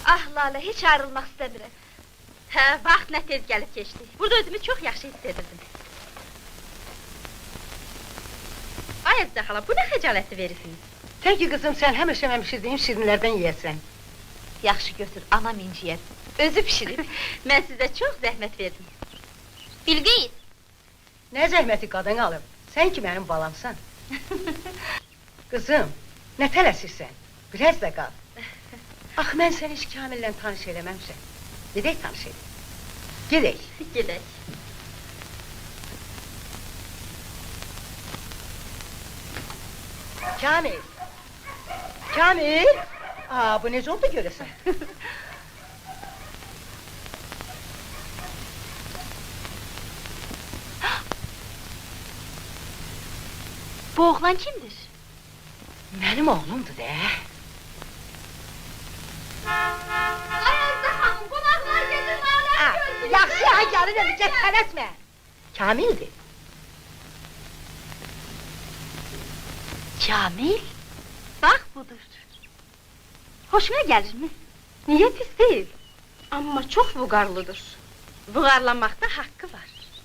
Ah Lale, heç ayrılmaq istəmirəm. Hə, vaxt nə tez gəlib keçdi. Burada özümü çox yaxşı hiss edirdim. Ay Əzizə xala, bu nə xəcalətli verirsiniz? Təki qızım, sən həmişə pişirdiyim şirinlərdən yeyəsən. Yaxşı götür, anam inciyər. Özü pişirib. Mən sizə çox zəhmət verdim. Bilqeyis! Nə zəhməti qadın alıb, sən ki mənim balamsan. Qızım, nə tələsirsən? Biraz da qal. Ax, mən səni heç Kamillə tanış eləməmişəm. Gedək tanış edək. Gedək. Gedək. Kamil! Kamil! Aa, bu necə oldu görəsən? Bu oğlan kimdir? Mənim oğlumdur də. Ay Əzizə xanım, qonaqlar gedir, Lale gözləyir! Yaxşı, ha, gəlirəm, gəl, tələsmə! Kamildir. Kamil? Bax budur. Hoşuna gəlirmi? Niyə pis deyil? Amma çox vüqarlıdır. Vüqarlanmaqda haqqı var.